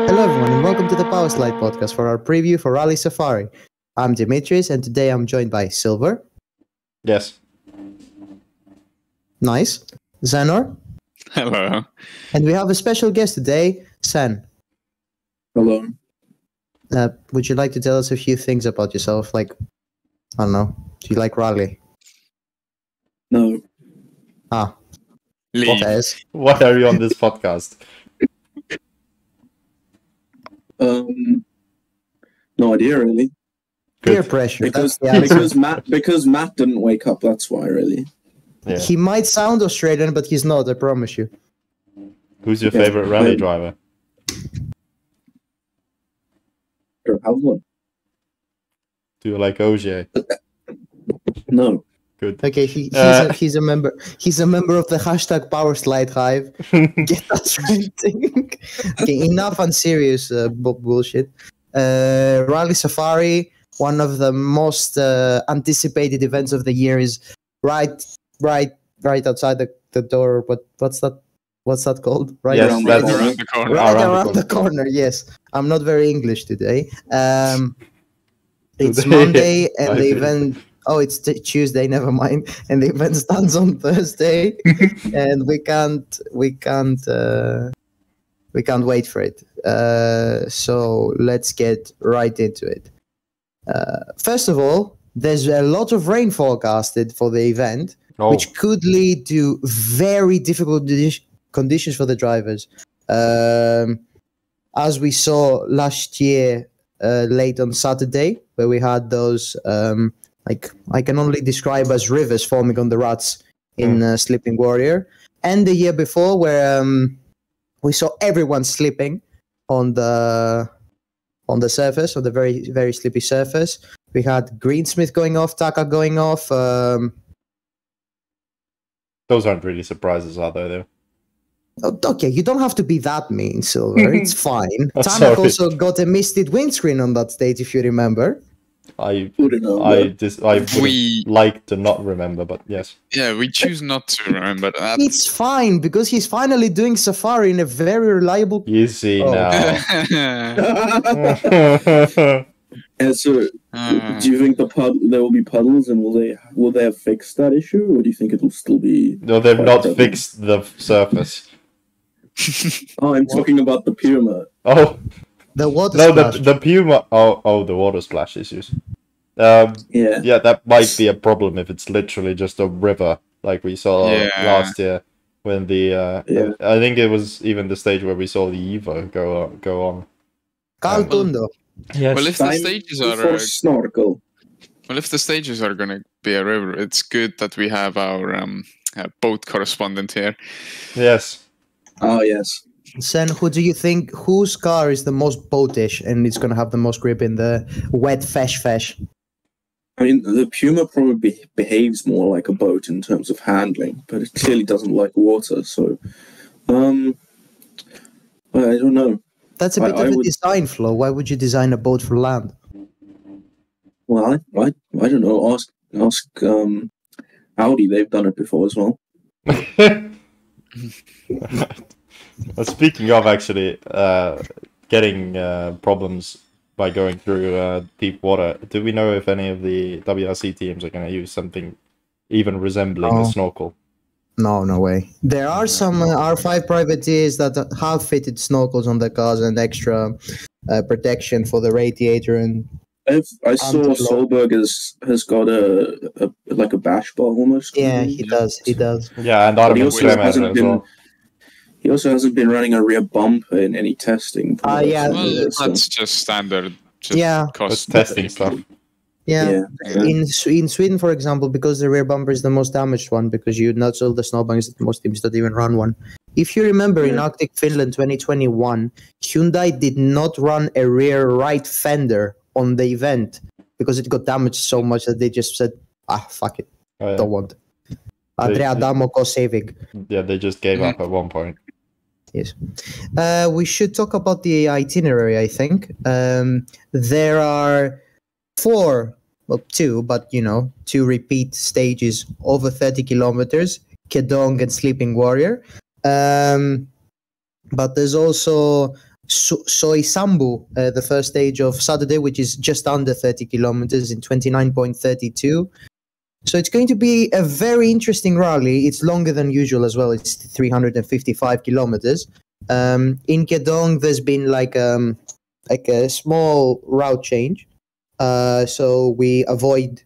Hello, everyone, and welcome to the Power Slide podcast for our preview for Rally Safari. I'm Dimitris, and today I'm joined by Silver. Yes. Nice. Zanor. Hello. And we have a special guest today, San. Hello. Would you like to tell us a few things about yourself? Like, I don't know, do you like Rally? No. Leave. Yes. Why are you on this podcast? No idea really. Peer Good. pressure. Because that's the answer. because Matt didn't wake up. That's why really. Yeah. He might sound Australian, but he's not, I promise you. Who's your Yeah. favorite rally driver? Or have one. Do you like OJ? No. Good. Okay, he's a member. He's a member of the hashtag Power Slide Hive. Get that right. Okay, enough unserious bullshit. Rally Safari, one of the most anticipated events of the year, is right outside the door. What's that called? Right Yes, around, that's Around the corner. right around around the the corner. Yes, I'm not very English today. It's Today, Monday, and I the think. event. Oh, it's Tuesday. Never mind. And the event starts on Thursday, and we can't wait for it. So let's get right into it. First of all, there's a lot of rain forecasted for the event, Oh, which could lead to very difficult conditions for the drivers. As we saw last year, late on Saturday, where we had those like I can only describe as rivers forming on the ruts in Sleeping Warrior, and the year before, where we saw everyone slipping on the surface, on the very very slippy surface. We had Greensmith going off, Taka going off. those aren't really surprises, are they? Though. Okay, you don't have to be that mean, Silver. It's fine. I'm Tanak sorry. also got a misted windscreen on that stage, if you remember. I Wouldn't know. would We- like to not remember, but yes. Yeah, we choose not to remember that. It's fine because he's finally doing Safari in a very reliable. Easy Oh. now. And so, do you think there will be puddles, and will they have fixed that issue, or do you think it'll still be? No, they've not Puddle. fixed the surface. Oh, I'm talking about the Puma. Oh The water no, splash. the Puma. Oh, the water splash issues. Yeah. Yeah, that might be a problem if it's literally just a river, like we saw Yeah. last year when the. Yeah. I think it was even the stage where we saw the Evo go on. Caltundo. Yes. Well, if the Time stages for are snorkel. going to be a river, it's good that we have our boat correspondent here. Yes. Oh yes. Sen, who do you think, whose car is the most boatish and it's going to have the most grip in the wet fesh? I mean, the Puma probably behaves more like a boat in terms of handling, but it clearly doesn't like water. So, I don't know. That's a bit I of a would- design flaw. Why would you design a boat for land? Well, I don't know. Ask Audi. They've done it before as well. Speaking of actually getting problems by going through deep water, do we know if any of the WRC teams are going to use something even resembling No. a snorkel? No way. There are some R5 privateers that have fitted snorkels on their cars and extra protection for the radiator. And I saw Anti-lock. Solberg has got a like a bash bar almost. yeah, he does. Yeah, and But he Armin also Kremer hasn't as been. well. He also hasn't been running a rear bumper in any testing. Yeah, Well, So, that's just standard. Just Yeah. That's cost. testing stuff. Yeah. yeah. In Sweden, for example, because the rear bumper is the most damaged one, because you not all the snowbanks that most teams don't even run one. If you remember, in Yeah. Arctic Finland 2021, Hyundai did not run a rear right fender on the event because it got damaged so much that they just said, fuck it, Oh, yeah. don't want. Andrea Adamo cost saving. Yeah, they just gave up at one point. Yes. We should talk about the itinerary, I think. There are two, but two repeat stages over 30 kilometers, Kedong and Sleeping Warrior. But there's also Soisambu, the first stage of Saturday, which is just under 30 kilometers in 29.32. So it's going to be a very interesting rally. It's longer than usual as well. It's 355 kilometers. In Kedong, there's been like a small route change. So we avoid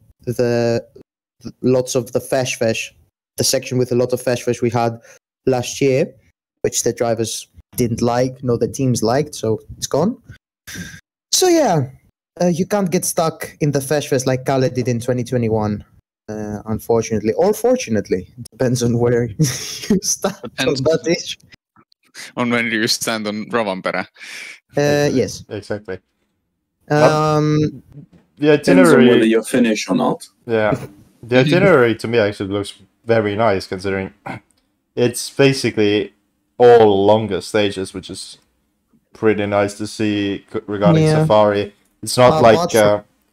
lots of the fesh, the section with a lot of fesh we had last year, which the drivers didn't like, no, the teams liked, so it's gone. So yeah, you can't get stuck in the fesh like Kale did in 2021. Unfortunately, or fortunately, depends on where you stand on that issue. On when you stand on Rovanpera. Yes. Exactly. The itinerary. Depends on whether you're finished or not. Yeah. The itinerary to me actually looks very nice, considering it's basically all longer stages, which is pretty nice to see regarding Safari. It's not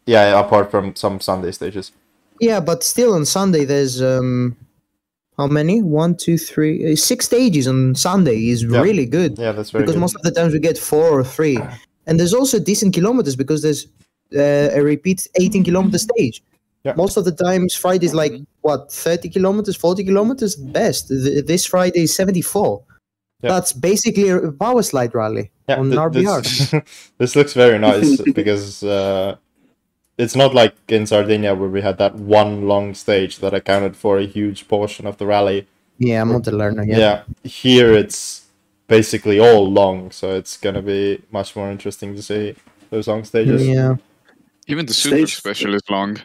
apart from some Sunday stages. Yeah, but still on Sunday there's how many? 1, 2, 3, 6 stages on Sunday is really good. Yeah, that's very because good. most of the times we get 4 or 3, and there's also decent kilometers because there's a repeat 18 kilometer stage. Yeah. Most of the times Friday's like 30 kilometers, 40 kilometers best. This Friday is 74. Yeah. That's basically a power slide rally on RBR. This looks very nice because it's not like in Sardinia where we had that one long stage that accounted for a huge portion of the rally. Yeah, Montelerno, yeah. Here it's basically all long, so it's going to be much more interesting to see those long stages. Yeah. Even the super special is long.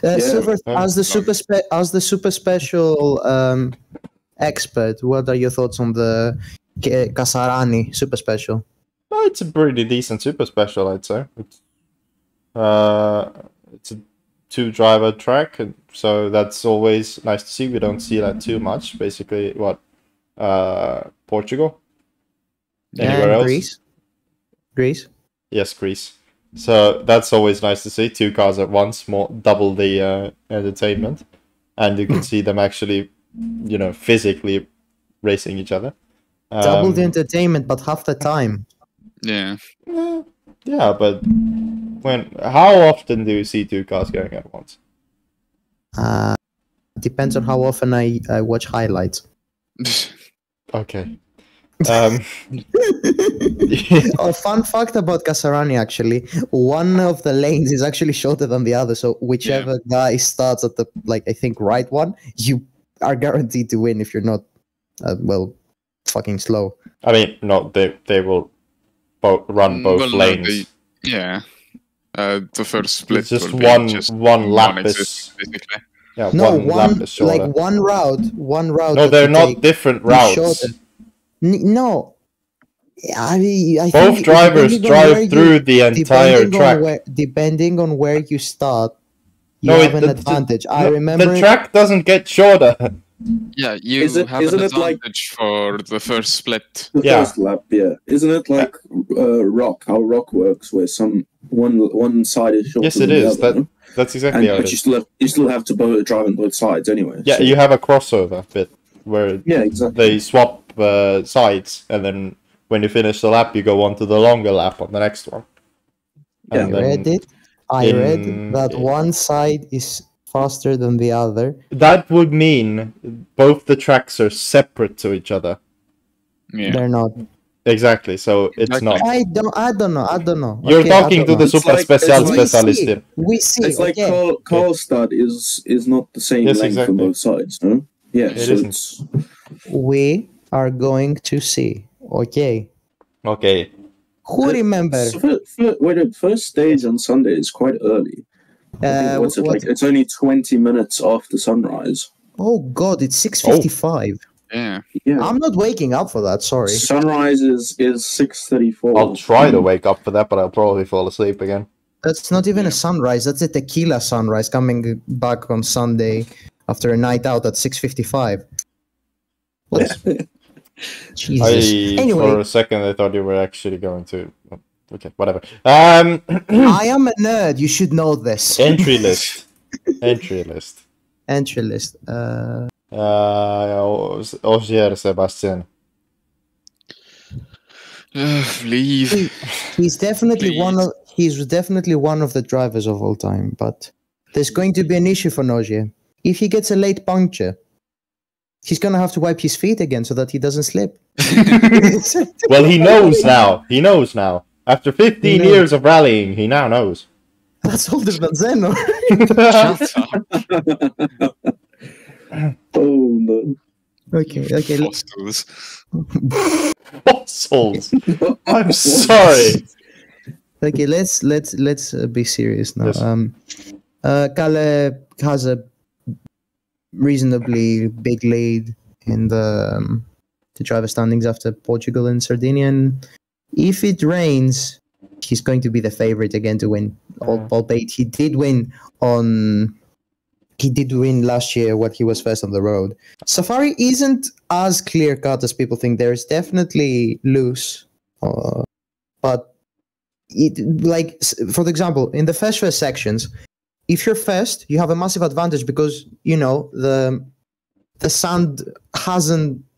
As the super special expert, what are your thoughts on the Kasarani super special? Well, it's a pretty decent super special, I'd say. It's a 2-driver track, so that's always nice to see. We don't see that too much. Basically, Portugal? Anywhere else? Greece? Yes, Greece. So that's always nice to see. 2 cars at once, double the entertainment, and you can see them actually, physically racing each other. Double the entertainment, but half the time. Yeah. Yeah, but how often do you see 2 cars going at once? Depends on how often I watch highlights. Okay. A fun fact about Kasarani, actually, one of the lanes is actually shorter than the other, so whichever guy starts at the I think right one, you are guaranteed to win if you're not fucking slow. I mean, no, they will run both lanes. The first split. It's just one lap is basically. Yeah, one lap is shorter. Like one route. No, they're not different routes. No. I both think drivers drive through the entire track. Depending on where you start, you have an advantage. I remember the track doesn't get shorter. Yeah, you have an advantage for the first split. The first lap, Isn't it like rock? How rock works, where one side is shorter. Yes, it is. That's exactly how it is. You still have to drive on both sides anyway. Yeah, so. You have a crossover bit where they swap sides, and then when you finish the lap, you go on to the longer lap on the next one. I read it. I read that one side is faster than the other. That would mean both the tracks are separate to each other. Yeah. They're not. Exactly, so it's not. I don't know. You're talking to the super special specialist. We see. It's like Karlstad is not the same length on both sides, no? Yeah, it isn't. We are going to see. Okay. Who remembers? The first stage on Sunday is quite early. What's it like? It's only 20 minutes after sunrise. Oh God, it's 6:55. Yeah. I'm not waking up for that. Sorry. Sunrise is 6:34. I'll try to wake up for that, but I'll probably fall asleep again. That's not even a sunrise. That's a tequila sunrise coming back on Sunday after a night out at 6:55. Jesus. Anyway, for a second, I thought you were actually going to. Okay, whatever. I am a nerd. You should know this. Entry list. Ogier Sebastian. Leave. He's definitely Please. he's definitely one of the drivers of all time, but there's going to be an issue for Nogier. If he gets a late puncture, he's gonna have to wipe his feet again so that he doesn't slip. Well, he knows now. He knows now. After 15 knows. years of rallying, he now knows. That's older than Zeno. Shut up. Oh no. Okay. Fossils. Fossils. I'm sorry. Okay, let's be serious now. Yes. Kalle has a reasonably big lead in the driver standings after Portugal and Sardinia. And if it rains, he's going to be the favorite again to win. Albeit he did win last year when he was first on the road. Safari isn't as clear cut as people think. There is definitely loose, but for example, in the first sections, if you're first, you have a massive advantage because the sand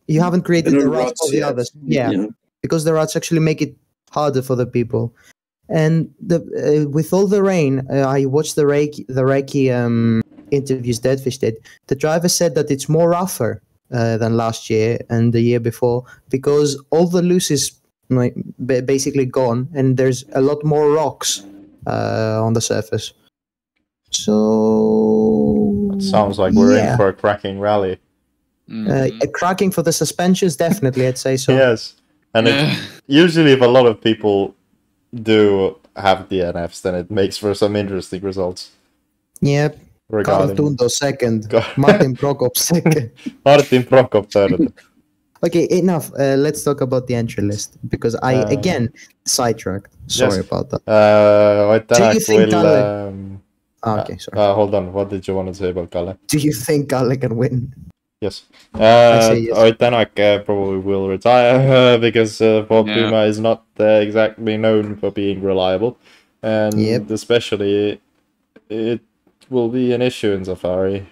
you haven't created the ruts for the others. Yeah, because the ruts actually make it harder for the people. And with all the rain, I watched the Reiki interviews Deadfish did. The driver said that it's more rougher than last year and the year before because all the loose is basically gone and there's a lot more rocks on the surface. So It sounds like we're in for a cracking rally. A cracking for the suspensions, definitely, I'd say so. Yes, and usually if a lot of people do have DNFs, then it makes for some interesting results. Yep. Carl Tundo second, Martin Prokop second. Martin Prokop third. Okay, enough. Let's talk about the entry list because I again sidetracked. Sorry about that. Do you think Kalle? Okay, sorry. Hold on. What did you want to say about Kalle? Do you think Kalle can win? Yes. say yes. Oitanak probably will retire because Bob Puma is not exactly known for being reliable, and especially it will be an issue in Safari.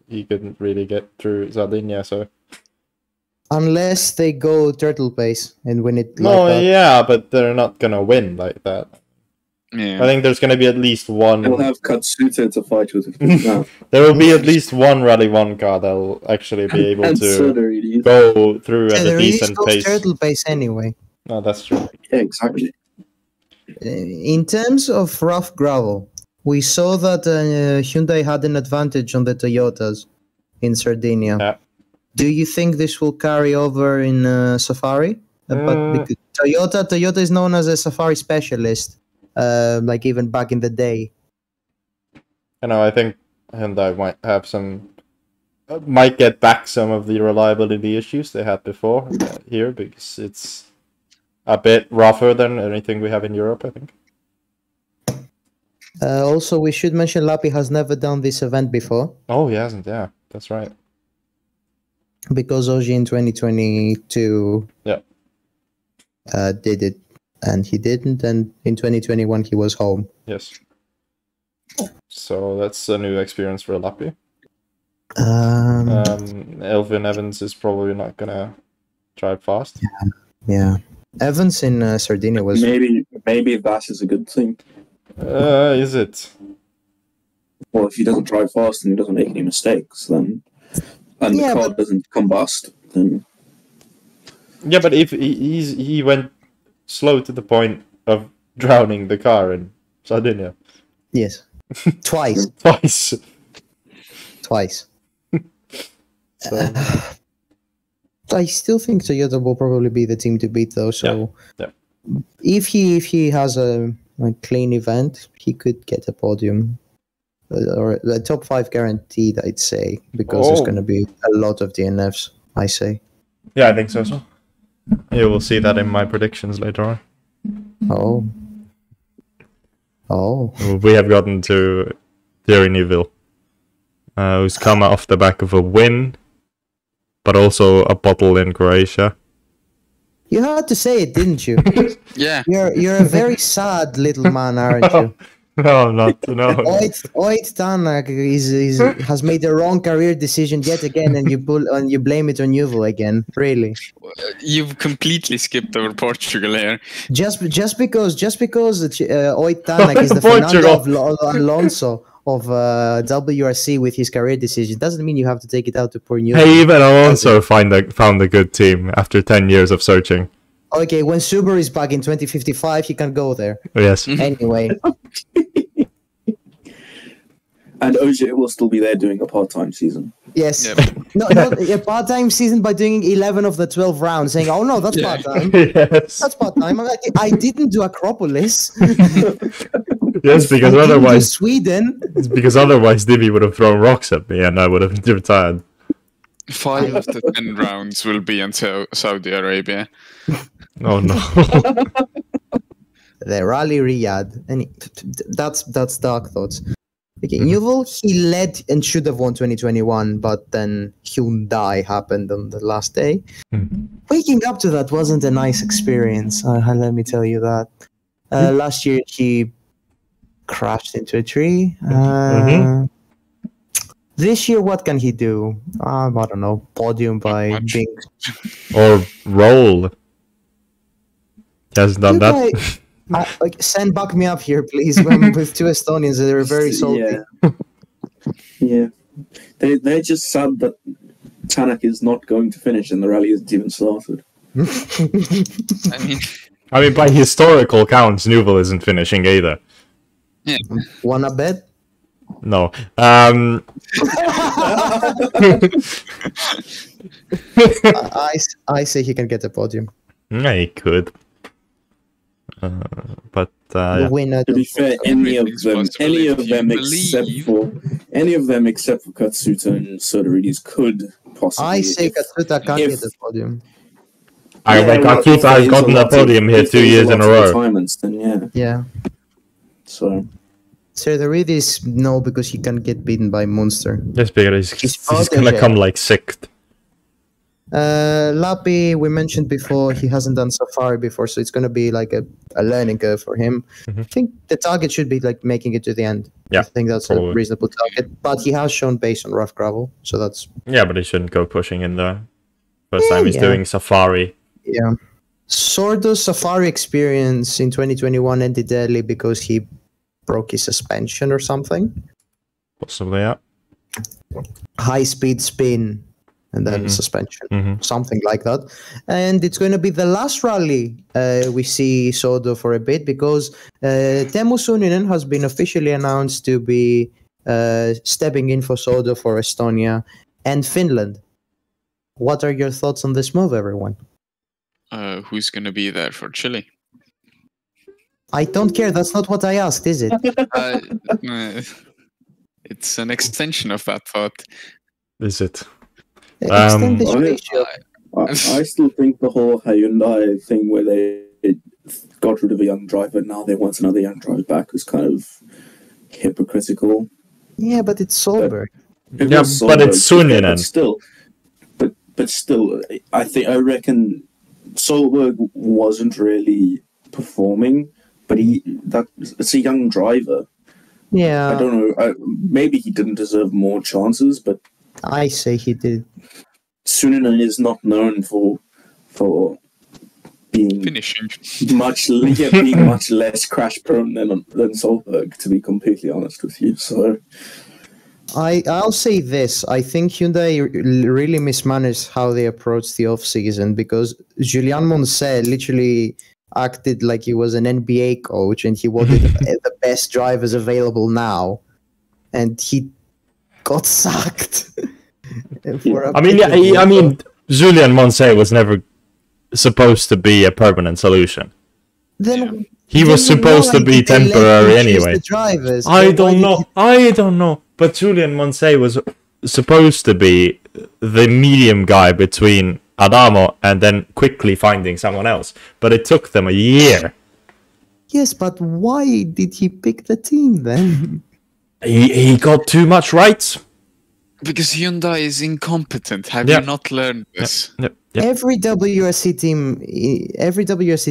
He couldn't really get through Sardinia, so unless they go turtle pace and win it. But they're not gonna win like that. Yeah. I think there's gonna be at least one. They'll have Katsuta to fight with. No. There will be at least one Rally 1 car that'll actually be able to go through at a decent pace. Turtle pace anyway. No, that's true. Yeah, exactly. In terms of rough gravel, we saw that Hyundai had an advantage on the Toyotas in Sardinia. Yeah. Do you think this will carry over in Safari? But Toyota is known as a Safari specialist, like even back in the day. I think Hyundai might get back some of the reliability issues they had before here because it's a bit rougher than anything we have in Europe, I think. Also, we should mention Lappi has never done this event before. Oh, he hasn't. Yeah, that's right. Because Oji in 2022 did it, and he didn't, and in 2021 he was home. Yes. So that's a new experience for Lappi. Elvin Evans is probably not gonna drive fast. Yeah. Evans in Sardinia was maybe that is a good thing. Is it? Well, if he doesn't drive fast and he doesn't make any mistakes, then the car doesn't combust, then yeah. But if he went slow to the point of drowning the car in Sardinia. Yes. Twice. So. I still think Toyota will probably be the team to beat, though. So, if he has a clean event, he could get a podium or a top 5 guaranteed, I'd say, because there's going to be a lot of DNFs. I say. Yeah, I think so. You will see that in my predictions later on. We have gotten to Thierry Neuville, who's come off the back of a win, but also a bottle in Croatia. You had to say it, didn't you? Yeah. You're a very sad little man, aren't you? No, not no. Oit Tanak has made the wrong career decision yet again, and you blame it on Yuval again. Really? You've completely skipped over Portugal here. Just because Oit Tanak is the Portugal. Fernando Alonso of WRC with his career decision doesn't mean you have to take it out to poor Yuval. Hey, even Alonso found a good team after 10 years of searching. Okay, when Subaru is back in 2055, he can go there. Yes. Anyway. And OJ will still be there doing a part-time season. Yes. Yep. No, not a part-time season by doing 11 of the 12 rounds, saying, "Oh no, that's part-time. Yes. That's part-time." I didn't do Acropolis. Yes, because I didn't do otherwise, Sweden. Divi would have thrown rocks at me, and I would have retired. 5 of the 10 rounds will be until Saudi Arabia. Oh no. The Rally Riyadh, and that's dark thoughts. Okay, Yuval, he led and should have won 2021, but then Hyundai happened on the last day. Waking up to that wasn't a nice experience. Let me tell you that. Last year he crashed into a tree. This year, what can he do? I don't know. Podium by being. Or roll. He hasn't done that. Sen, back me up here, please. With two Estonians, they're very salty. Yeah. They're just sad that Tanak is not going to finish and the rally hasn't even started. I mean, by historical counts, Nuvel isn't finishing either. Yeah. Wanna bet? No. I say he can get a podium. Yeah, he could. But The winner. To be fair, any of them except for Katsuta and Soderidis could possibly. I say Katsuta can if- get a podium. Katsuta has gotten a podium here 2 years in a row. Retirements, then Yeah. So Soderidis, no, because he can get beaten by Munster. Yes, because he's protege. gonna come like sixth. Lapi, we mentioned before, he hasn't done Safari before, so it's going to be like a learning curve for him. I think the target should be like making it to the end. Yeah, I think that's probably. a reasonable target. But he has shown base on rough gravel, so that's... Yeah, but he shouldn't go pushing in the first time he's doing Safari. Yeah. Sordo's Safari experience in 2021 ended early because he broke his suspension or something. Possibly, yeah. High-speed spin and then suspension, something like that. And it's going to be the last rally we see Sodo for a bit because Teemu Suninen has been officially announced to be stepping in for Sodo for Estonia and Finland. What are your thoughts on this move, everyone? Who's going to be there for Chile? I don't care. That's not what I asked, is it? It's an extension of that thought. Is it? Extend this ratio. I still think the whole Hyundai thing where they got rid of a young driver, now they want another young driver back, is kind of hypocritical. Yeah, but it's Solberg. It Yeah, was but it's Solberg, Suninen. But still, I reckon Solberg wasn't really performing, but it's a young driver. Yeah. I don't know. Maybe he didn't deserve more chances, but I say he did. Suninen is not known for being Finishing. much less crash prone than Solberg, to be completely honest with you. So I'll say this. I think Hyundai really mismanaged how they approached the off-season because Julien Moncet literally acted like he was an NBA coach and he wanted the best drivers available now. And he got sacked. Julien Moncet was never supposed to be a permanent solution. Then he was supposed to be temporary anyway. I don't know. But Julien Moncet was supposed to be the medium guy between Adamo and then quickly finding someone else. But it took them a year. Yes, but why did he pick the team then? He got too much rights. Because Hyundai is incompetent. Have Yeah. you not learned this? Yep. Every WRC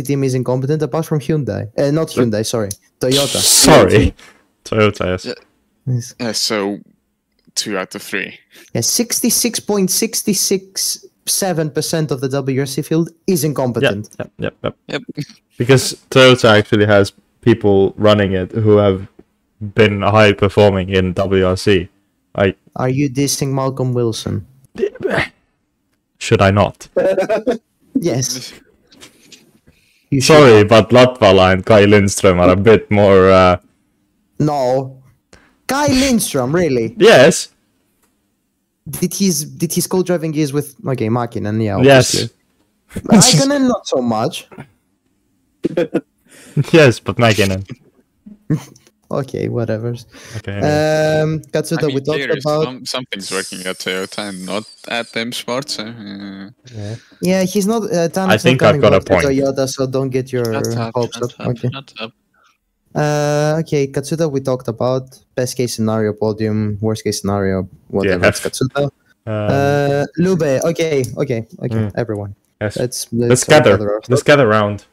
team is incompetent apart from Hyundai. Not Hyundai, sorry, Toyota. Sorry. Toyota, yes. Yeah. Yes. So 2 out of 3. Yeah, 66.667% of the WRC field is incompetent. Yep. Yep. Because Toyota actually has people running it who have been high performing in WRC. Are you dissing Malcolm Wilson? Should I not? Yes. You should. Sorry, but Latvala and Kai Lindström are a bit more. No. Kai Lindström, really? Yes. Did his co-driving years with Mäkinen? Yeah, Yes. obviously. Raikkonen, not so much. Yes, but Mäkinen. Okay, whatever. Okay. Katsuta, we talked about. Something's working at Toyota and not at M Sport. So, Yeah, he's not. I think I've got a point. Toyota, so don't get your hopes up. Okay. Shut up. Okay, Katsuta, we talked about best case scenario podium, worst case scenario, whatever. Yeah. It's Katsuta. Lube, okay, everyone. Yes. Let's gather round.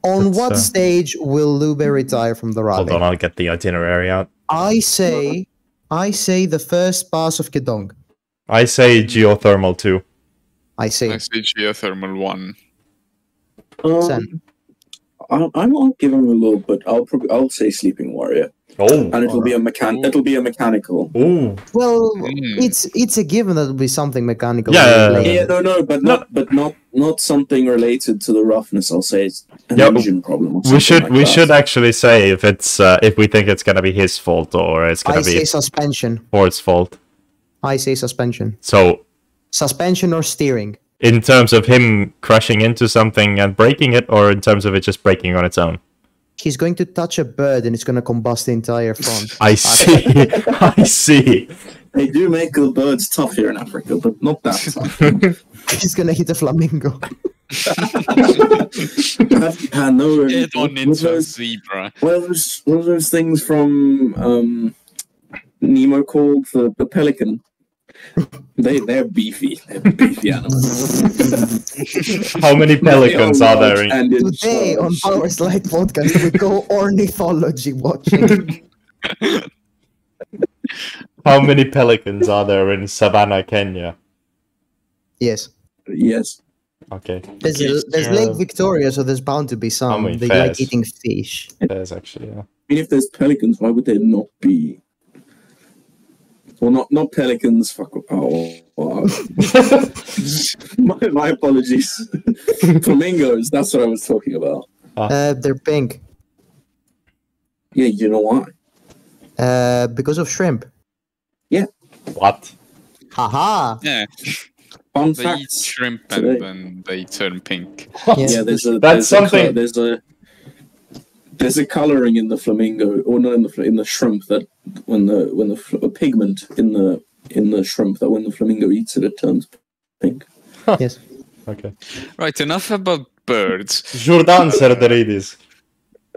On what stage will Lube retire from the rally? Hold on, I'll get the itinerary out. I say the first pass of Kedong. I say geothermal 2. I say geothermal 1. Sen. I won't give him a low, but I'll say Sleeping Warrior, Oh. and it'll be a mechanical. Ooh. Well, it's a given that it'll be something mechanical. Yeah. Yeah, but not something related to the roughness. I'll say it's an Yeah, engine problem. Or We something should like that. actually say if it's if we think it's gonna be his fault or it's I gonna say be suspension. Ford's fault. I say suspension. So Suspension or steering. in terms of him crashing into something and breaking it, or in terms of it just breaking on its own? He's going to touch a bird and it's going to combust the entire front. I see. I see. They do make the birds tough here in Africa, but not that tough. He's going to hit a flamingo. No, Get on into a zebra. What are those things from Nemo called the pelican? They're beefy. They're beefy animals. How many pelicans are there in... Today on Power Slide Podcast, we go ornithology watching. How many pelicans are there in Savannah, Kenya? Yes. Yes. Okay. There's Lake Victoria, so there's bound to be some. They like eating fish. There's actually, yeah. I mean, if there's pelicans, why would there not be? Well, not pelicans. Fuck. My apologies. Flamingos. That's what I was talking about. They're pink. Yeah, you know why? Because of shrimp. Yeah. What? Haha. Yeah. Fun They eat facts. shrimp today. and then they turn pink. Yeah, there's a coloring in the flamingo, or not in the shrimp, that when a pigment in the shrimp that when the flamingo eats it, it turns pink. Yes. Okay. Right, enough about birds. Jordan Serderidis.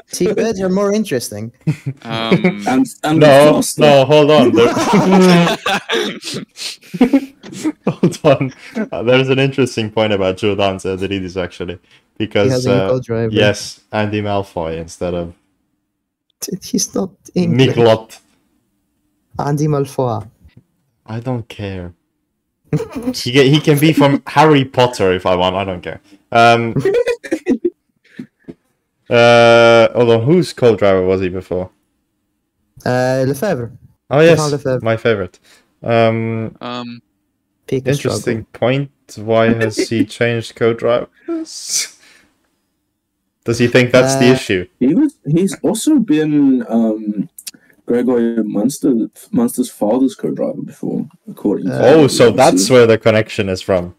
See, birds are more interesting. And No, hold on. Hold on. There's an interesting point about Jordan Serderidis, actually. Because, He has a co-driver. yes, Andy Malfoy instead of He's not English. Miklot. Andy Malfoy. I don't care. He can be from Harry Potter if I want. I don't care. Hold on. Whose co-driver was he before? Lefebvre. Oh yes, Lefebvre. my favorite. Pick a Interesting struggle. point. Why has he changed co-drivers? Does he think that's the issue? He's also been Gregory Munster's father's co-driver before, according to Oh, so that's where the connection is from.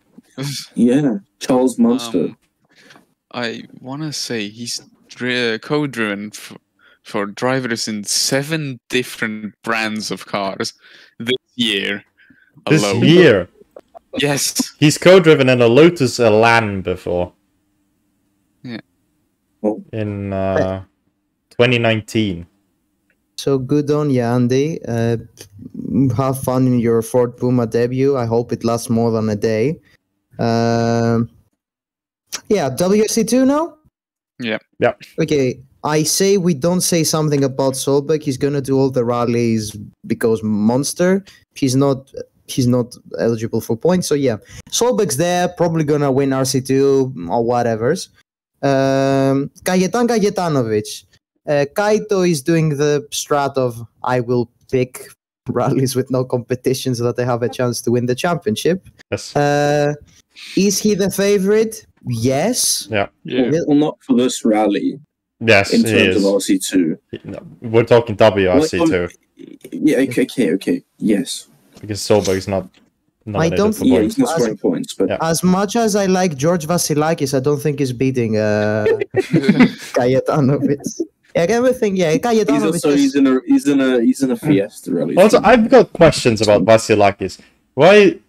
yeah, Charles Munster. I want to say he's co-driven for drivers in 7 different brands of cars this year This alone. year, Yes. he's co-driven in a Lotus Elan before. Yeah. Oh. In 2019. So good on you, Andy. Have fun in your Ford Puma debut. I hope it lasts more than a day. Yeah, WSC2 now? Yeah. Yeah. Okay, I say we don't say something about Solberg. He's gonna do all the rallies because Monster. He's not eligible for points. So yeah, Solberg's there, probably gonna win RC2 or whatever's. Kajetanovic. Kaito is doing the strat of I will pick rallies with no competition so that I have a chance to win the championship. Yes. Is he the favorite? Yes. Yeah. Well, not for this rally Yes, in he terms is. of RC2. No, we're talking WRC2 Yeah, okay. Yes. because Solberg is not nominated don't- for Yeah, points. he's not scoring points, but Yeah. As much as I like George Vasilakis, I don't think he's beating Kajetanovic. Yeah, everything. Yeah, Kajetanovic. he's in a Fiesta rally. Also, I've got questions about Vasilakis. Why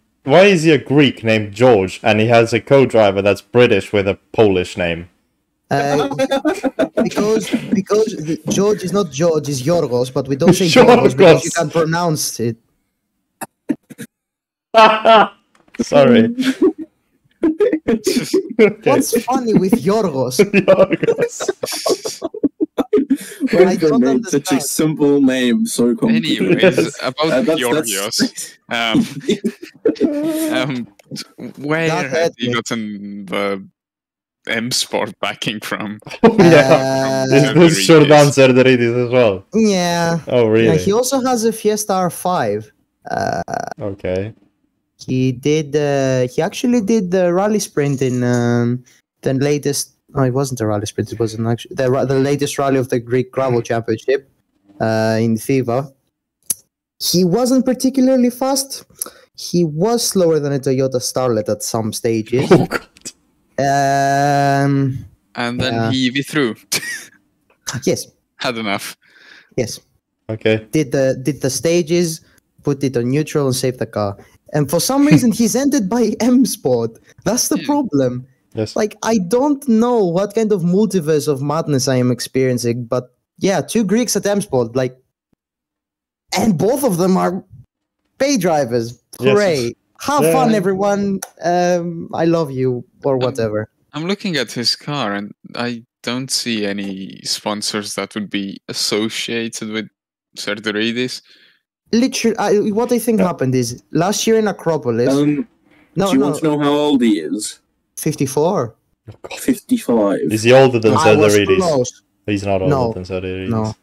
is he a Greek named George and he has a co-driver that's British with a Polish name? Because George is not George, is Yorgos, but we don't say Yorgos because you Yorgos. can't pronounce it. Sorry. What's funny with Yorgos? Yorgos. Why I did they don't make such a understand. simple name so complicated? Anyways, about That's- Georgios. Where That have hurt you me. gotten the M Sport backing from? Yeah. Uh, This Jordan Serderidis as well. yeah. Oh, Yeah, really? he also has a Fiesta R5. Okay. He did. He actually did the rally sprint in the latest. No, it wasn't a rally sprint. It was an actual the latest rally of the Greek Gravel Championship in FIVA. He wasn't particularly fast. He was slower than a Toyota Starlet at some stages. Oh, God. And then Yeah. he withdrew. Yes, Had enough. yes. Okay. Did the stages, put it on neutral, and saved the car. And for some reason, he's ended by M Sport. That's the Yeah. problem. Yes. Like, I don't know what kind of multiverse of madness I am experiencing, but yeah, 2 Greeks at M Sport, like, and both of them are pay drivers. Yes. Hooray! Have Yeah. fun, everyone. I love you, or whatever. I'm looking at his car and I don't see any sponsors that would be associated with Serderidis. Literally, what I think Yeah. happened is last year in Acropolis. Do you want to know how old he is? 54. 55. Is he older than I was Serderidis? close. He's not older No. than Serderidis. No.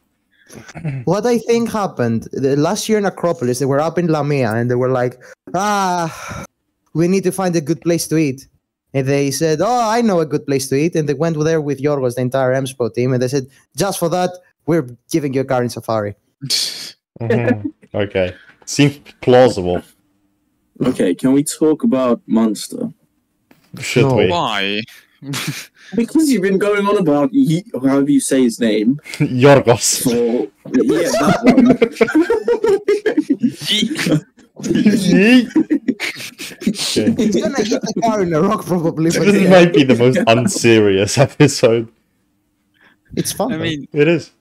What I think happened last year in Acropolis, they were up in Lamia and they were like, we need to find a good place to eat. And they said, I know a good place to eat. And they went there with Yorgos, the entire M-Sport team. And they said, just for that, we're giving you a car in Safari. Mhm. Okay. Seems plausible. Okay, can we talk about Munster? Should No. we? Why? Because you've been going on about however you say his name Yorgos. for that Okay. He's going to hit the car in a rock probably. But This yeah, might be the most unserious episode. it's fun. I though. mean, It is.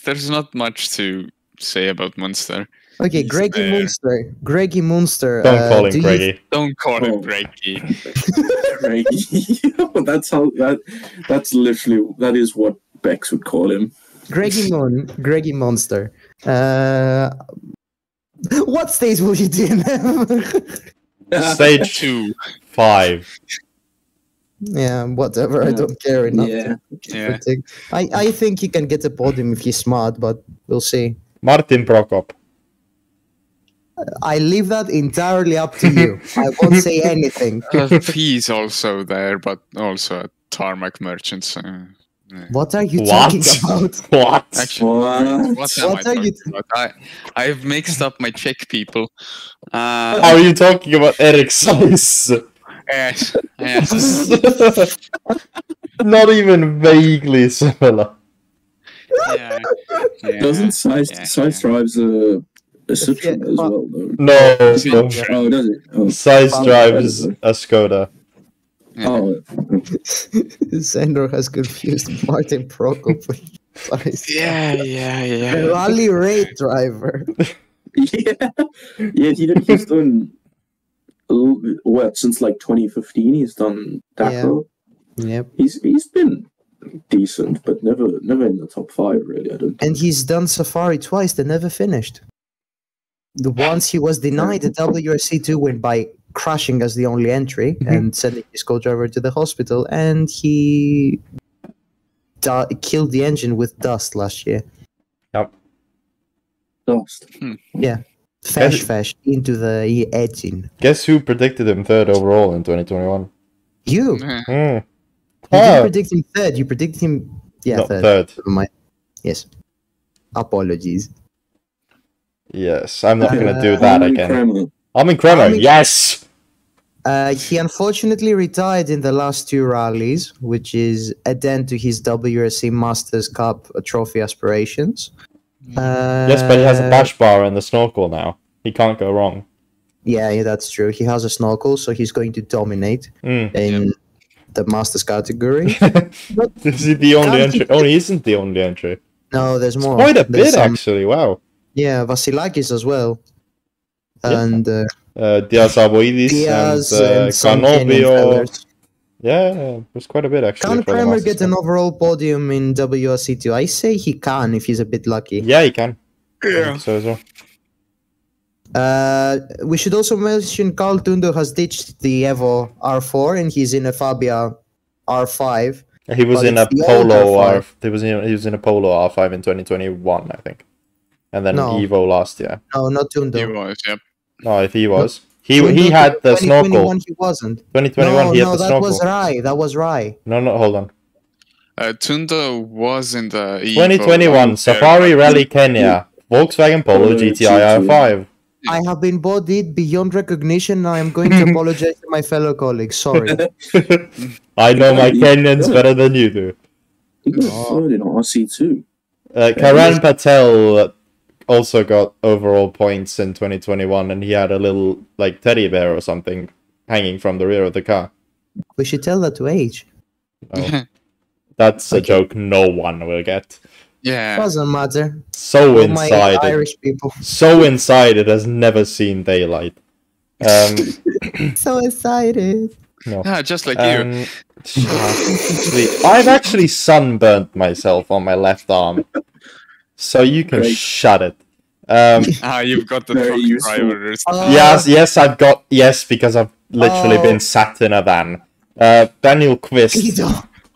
there's not much to say about Munster. Okay, he's Greggy there. Munster. Greggy Munster. Don't call him do you- Greggy. Don't call him Oh. Greggy. one. That's literally that is what Bex would call him. Greggy Monster. What stage will you do in them? Stage 2. 5. Yeah, whatever. I don't care enough. Yeah. Yeah. I think he can get a podium if he's smart, but we'll see. Martin Prokop. I leave that entirely up to you. I won't say anything. He's also there, but also at Tarmac Merchants. What are you What? talking about? What? Actually, What? what am What I are you talking about? I've mixed up my Czech people. Are you talking about Eric Size? Yes, yes. Not even vaguely similar. Yeah, yeah, Doesn't Size yeah. drives a Citroen as well though? No. Oh, does it? Oh, Size drives a Skoda. Yeah. oh. Sandor has confused Martin Prokop. Yeah. Rally raid driver. He's done since like 2015. He's done Dakar. Yep. He's been decent, but never in the top 5 really. I don't think. And he's done Safari twice. They never finished. The once he was denied a WRC2 win by crashing as the only entry and sending his co-driver to the hospital, and he killed the engine with dust last year. Yep. Dust. Yeah. Fesh into the engine. Guess who predicted him third overall in 2021? You. Mm. You didn't predict him third. You predicted him. Yeah, No, third. Never mind. Yes. Apologies. Yes, I'm not going to do that again. Armin Kremer, yes! He unfortunately retired in the last 2 rallies, which is a dent to his WRC Masters Cup trophy aspirations. Yes, but he has a bash bar and the snorkel now. He can't go wrong. Yeah, that's true. He has a snorkel, so he's going to dominate in the Masters category. Is he the only entry? Oh, he isn't the only entry. No, there's more. Quite a bit, actually. Wow. Yeah, Vasilakis as well. And Diaz Aboidis and Canobio. Yeah, there's quite a bit, actually. Can Kremer get an overall podium in WRC2? I say he can if he's a bit lucky. Yeah, he can. Yeah. So as well. We should also mention Carl Tundo has ditched the Evo R4 and he's in a Fabia R5. He was in a Polo he was in a Polo R5 in 2021, I think, and then Evo last year. No, not Tundo. He was, yep. No, if he was, he had the snorkel. 2021 he wasn't. 2021 he had the snorkel. That was Rai. No, hold on. Tundo was in the Evo 2021 Safari Rally Kenya, Volkswagen Polo GTI R5. I have been bodied beyond recognition. I am going to apologize to my fellow colleagues. Sorry. I know my Kenyans better than you do. He got third in RC2. Karan Patel also got overall points in 2021, and he had a little like teddy bear or something hanging from the rear of the car. We should tell that to Age. Oh. That's a joke no one will get. Yeah. Doesn't matter. So inside Irish people. So inside it has never seen daylight. So excited. No. Yeah, just like you. I've actually sunburnt myself on my left arm. So you can shut it. You've got the truck drivers. Yes, I've got because I've literally been sat in a van. Daniel Quist.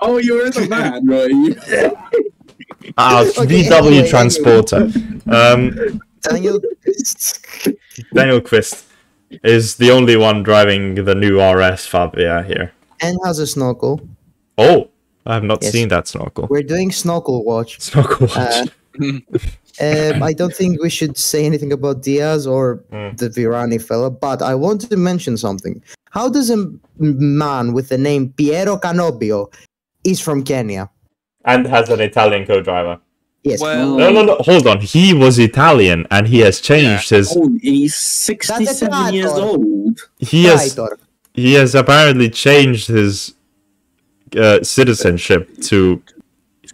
Oh, you're in the van, right? VW Transporter. Daniel Quist is the only one driving the new RS Fabia here. And has a snorkel. Oh, I have not seen that snorkel. We're doing snorkel watch. Snorkel watch. I don't think we should say anything about Diaz or the Virani fella, but I wanted to mention something. How does a man with the name Piero Canobio is from Kenya? And has an Italian co-driver. Yes. Well, no, hold on. He was Italian, and he has changed his... Oh, he's 67 years old. He has apparently changed his citizenship to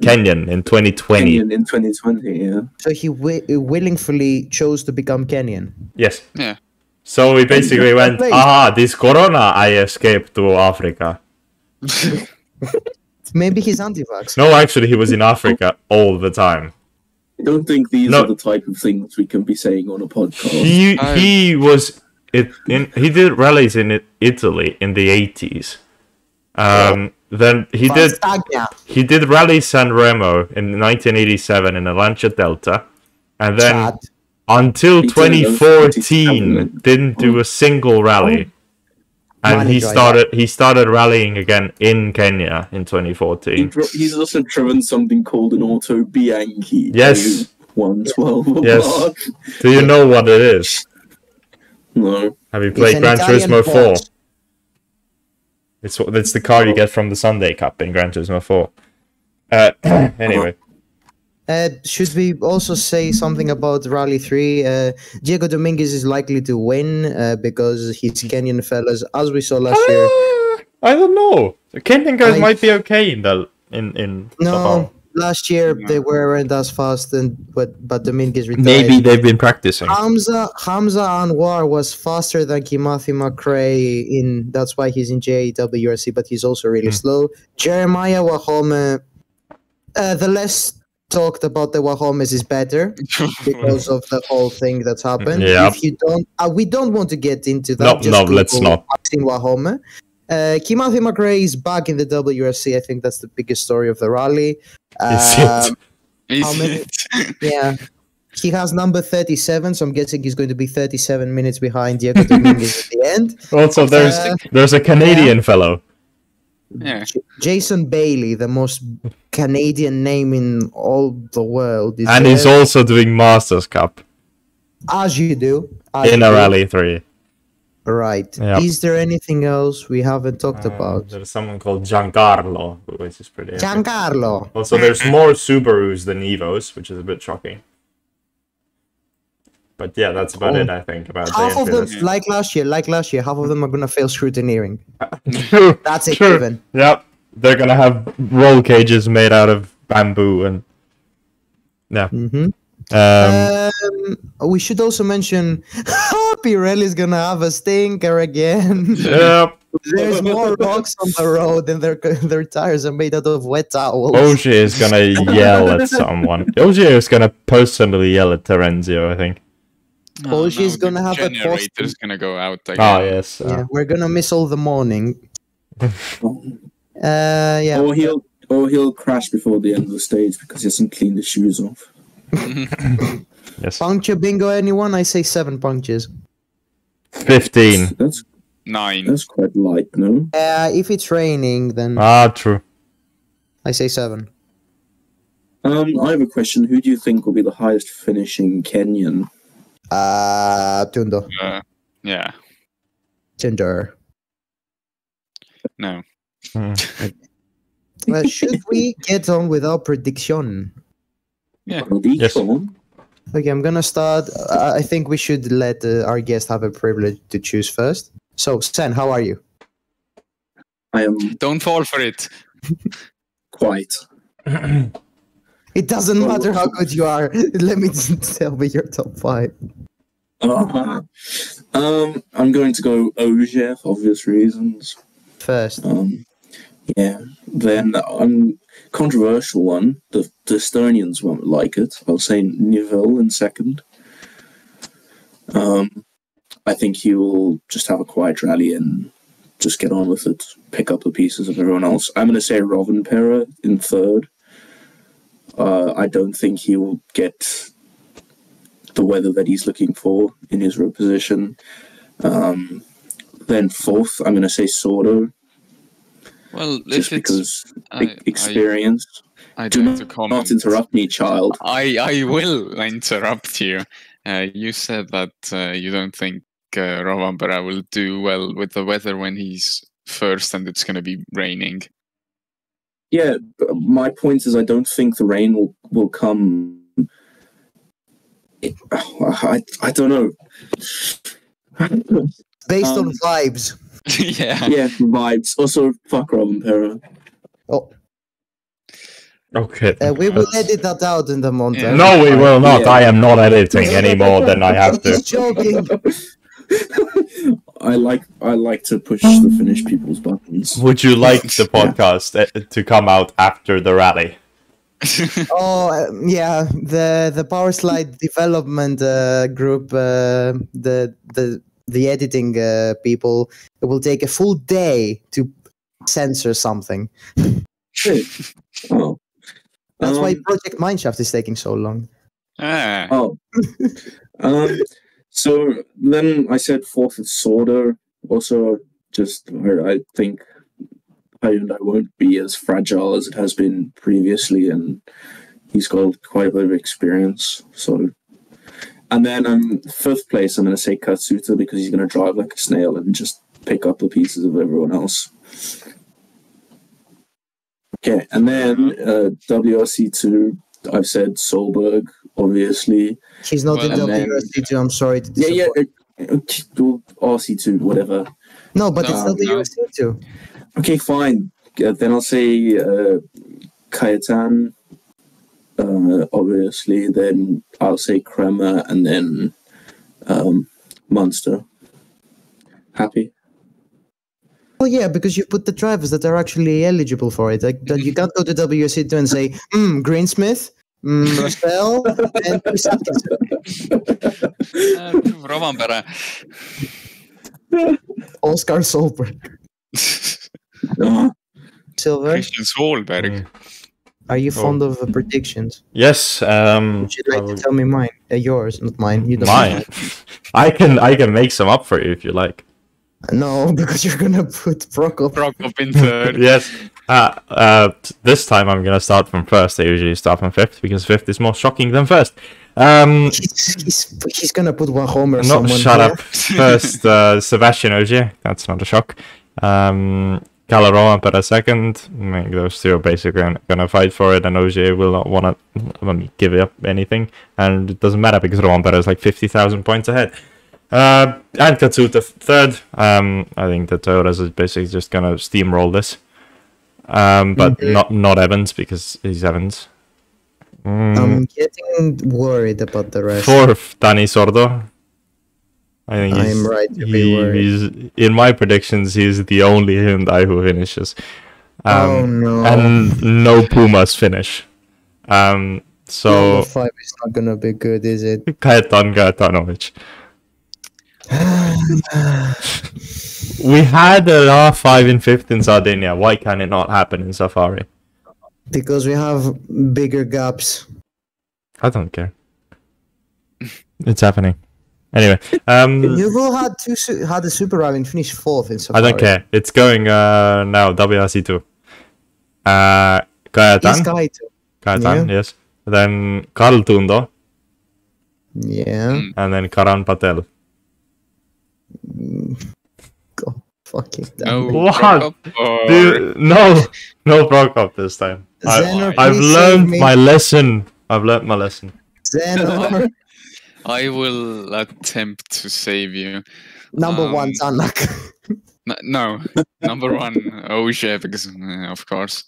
Kenyan in 2020. Kenyan in 2020, yeah. So he willingly chose to become Kenyan? Yes. Yeah. So he basically went, this corona, I escaped to Africa. Maybe he's anti-vax. No, actually, he was in Africa all the time. I don't think these are the type of things we can be saying on a podcast. He did rallies in Italy in the 80s. Then he did Rally San Remo in 1987 in the Lancia Delta, and then until 2014 didn't do a single rally. And he started rallying again in Kenya in 2014. He's also driven something called an Auto Bianchi. Yes. 112. Yes. Do you know what it is? No. Have you played Gran Turismo 4? It's the car you get from the Sunday Cup in Gran Turismo 4. Anyway. Should we also say something about Rally 3? Diego Dominguez is likely to win because he's Kenyan fellas, as we saw last year. I don't know. The Kenyan guys might be okay in Safari. last year they weren't as fast, but Dominguez retired. Maybe they've been practicing. Hamza Anwar was faster than Kimathi McRae that's why he's in JWRC, but he's also really slow. Jeremiah Wahome, the less talked about the Wahomes is better because of the whole thing that's happened. Yeah. If you don't, we don't want to get into that. No, let's not. In Wahome. Kimathi McRae is back in the WRC. I think that's the biggest story of the rally. How many? Yeah. He has number 37, so I'm guessing he's going to be 37 minutes behind Diego Dominguez at the end. Also, there's a Canadian fellow. Yeah. Jason Bailey, the most Canadian name in all the world. And he's also doing Masters Cup. As you do. In a Rally 3. Right. Yep. Is there anything else we haven't talked about? There's someone called Giancarlo, which is pretty epic. Giancarlo. Also, there's more Subarus than Evos, which is a bit shocking. But yeah, that's about it, I think. About half the of them, list. like last year, half of them are going to fail scrutineering. True. That's it, True. given. Yep. They're going to have roll cages made out of bamboo and... Yeah. We should also mention Pirelli's going to have a stinker again. Yep. There's more rocks on the road and their tires are made out of wet towels. Ogier is going to yell at someone. Ogier is going to personally yell at Terenzio, I think. Ogier is going to have a generator's going to go out again. Oh, yes. Yeah, we're going to miss all the morning. Yeah. Or he'll crash before the end of the stage because he hasn't cleaned his shoes off. Yes. Puncture bingo, anyone? I say 7 punctures. 15. That's 9. That's quite light, no? If it's raining, then True. I say 7. I have a question. Who do you think will be the highest finishing Kenyan? Tundo. Yeah. Tinder. No. Should we get on with our prediction? Yeah. Yes. Okay, I'm gonna start. I think we should let our guest have a privilege to choose first. So, Sen, how are you? I am Don't fall for it. quite. It doesn't matter how good you are. Let me tell me your top 5. I'm going to go Ogier for obvious reasons. First. Yeah. Then controversial one. The Estonians won't like it. I'll say Nivelle in second. I think he will just have a quiet rally and just get on with it, pick up the pieces of everyone else. I'm going to say Rovanperä in third. I don't think he will get the weather that he's looking for in his road position. Then fourth, I'm going to say Sordo. Well, Just if because it's experience. I Do like to comment. not interrupt me, child. I will interrupt you. You said that you don't think Rovanperä will do well with the weather when he's first and it's going to be raining. Yeah, but my point is I don't think the rain will come. I don't know. Based on vibes. Yeah. Yeah, vibes. Also, fuck Rovanperä. Oh, Okay. we will edit that out in the montage. Yeah. No, we will not. Yeah. I am not editing any more than I have He's to. joking. I like to push the Finnish people's buttons. Would you like the podcast to come out after the rally? Yeah, the Power Slide development group, the editing people, it will take a full day to censor something. Oh. That's why Project Mineshaft is taking so long. Ah. Oh. So then I said fourth is Sordo. Also, just I think Hyundai won't be as fragile as it has been previously, and he's got quite a bit of experience. So, and then fifth place, I'm going to say Katsuta because he's going to drive like a snail and just pick up the pieces of everyone else. Okay, and then WRC2, I've said Solberg, obviously. He's not in Well, WRC2, I'm sorry to disappoint. RC2, whatever. No, but it's No, not the no. WRC2. Okay, fine. Then I'll say Kajetan obviously. Then I'll say Kremer, and then Munster. Happy? Oh yeah, because you put the drivers that are actually eligible for it. Like you can't go to WC2 and say, Greensmith, Russell, and Rovanperä. Oscar Solberg. Silver, Christian Solberg. are you fond of predictions? Yes. Would you like to tell me mine? Yours, not mine. You don't Mine. I can make some up for you if you like. No, because you're gonna put Prokop. Prokop in third. Yes. This time I'm gonna start from first. I usually start from fifth because fifth is more shocking than first. He's gonna put one homer. No, shut up. First, Sebastian Ogier. That's not a shock. Kalle Rovanperä second. I mean, those two are basically gonna fight for it, and Ogier will not wanna give up anything. And it doesn't matter because Rovanperä is like 50,000 points ahead. And Katsuta third. I think the Toyotas is basically just gonna steamroll this. But not Evans because he's Evans. I'm getting worried about the rest. Fourth, Dani Sordo. I think I'm right to be worried. he's in my predictions. He's the only Hyundai who finishes. Oh no! And no Pumas finish. Number So 5 is not gonna be good, is it? Kajetan Kajetanovic. We had a R5 in fifth in Sardinia. Why can it not happen in Safari? Because we have bigger gaps. I don't care. It's happening. Anyway, Nuvo had a Super Rally and finished 4th in I Safari. don't care. It's going now. WRC2. He's Kajetan. Kaito. Yes. Then Karl Tundo. Yeah. And then Karan Patel. God fucking No, damn it. What? Prokop or- Dude, no Prokop this time. Zenor, I've please learned save me. my lesson. I've learned my lesson. Zenor. I will attempt to save you. Number 1, Tanak. No, number 1, Ogier, because of course.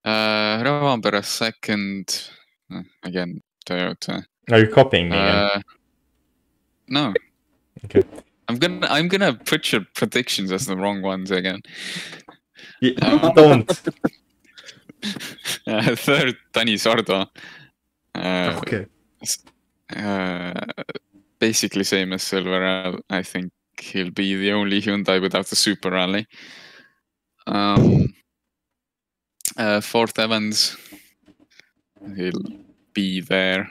Rovanperä second. Again, Toyota. Are you copying me again? No. Okay. I'm gonna put your predictions as the wrong ones again. Yeah, don't. Third, Dani Sordo. Okay. Basically same as Silver. I think he'll be the only Hyundai without the Super Rally. Fourth, Evans. He'll be there.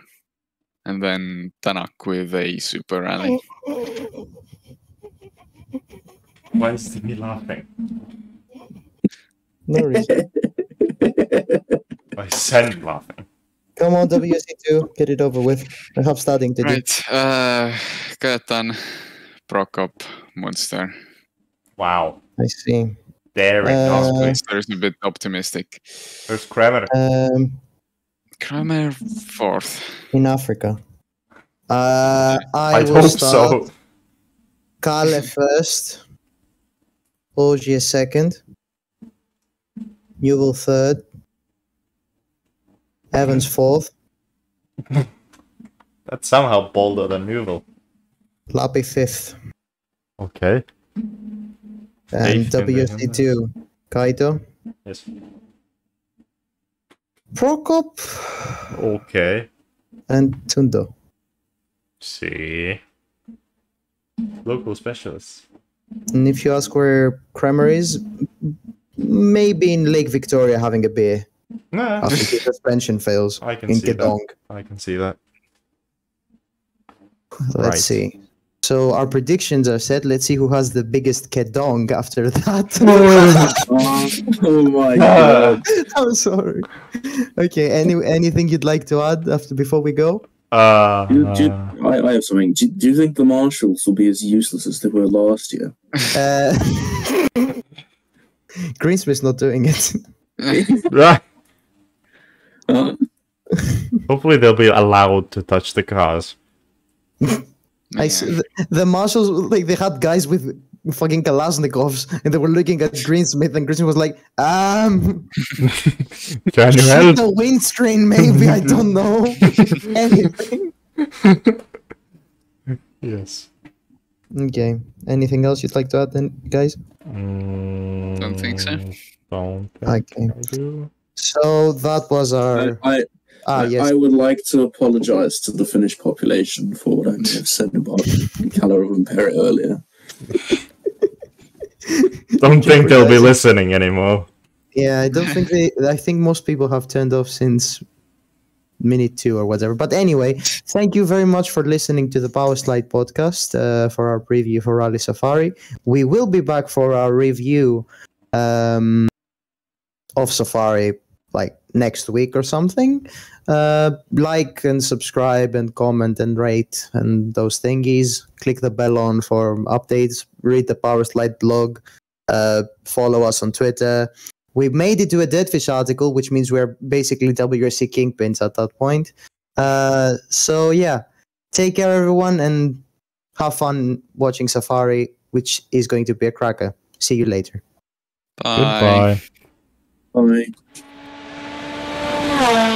And then Tanak with a Super Rally. Why is Timmy laughing? No reason. Why is Sen laughing? Come on, WC2, get it over with. I have starting to do. Right. Kajetan, Prokop, Munster. Wow. I see. There it goes. Munster is a bit optimistic. There's Kramer. Kramer fourth. In Africa. I I will hope start so. Kalle first. Ogier second. Newell third. Evans fourth. That's somehow bolder than Newell. Lappi fifth. Okay. And Eighth in the WC2. Kaito. Yes. Prokop. Okay. And Tundo. See. Local specialists. And if you ask where Kramer is, maybe in Lake Victoria having a beer Nah, after the suspension fails I can in see Kedong. that. I can see that. Let's Right. see. So our predictions are set. Let's see who has the biggest Kedong after that. Oh my god. I'm sorry. Okay. Anything you'd like to add before we go? I have something. Do you think the Marshalls will be as useless as they were last year? Greensmith's not doing it. Right. Uh, Hopefully they'll be allowed to touch the cars. I see the Marshalls, like they had guys with fucking Kalashnikovs, and they were looking at Greensmith, and Greensmith was like, Can you shoot help? the windscreen, maybe, I don't know. Anything. Yes. Okay. Anything else you'd like to add then, guys? Don't think so. Don't think Okay. I do. So that was our... yes. I would like to apologise to the Finnish population for what I may have said about Calor of Impera earlier. Don't think they'll be listening anymore. Yeah, I don't think I think most people have turned off since minute 2 or whatever. But anyway, thank you very much for listening to the Power Slide podcast for our preview for Rally Safari. We will be back for our review of Safari like next week or something. Like and subscribe and comment and rate and those thingies. Click the bell on for updates. Read the Power Slide blog. Follow us on Twitter. We made it to a Deadfish article, which means we're basically WRC kingpins at that point. So yeah, take care everyone and have fun watching Safari, which is going to be a cracker. See you later. Bye. Goodbye. Bye.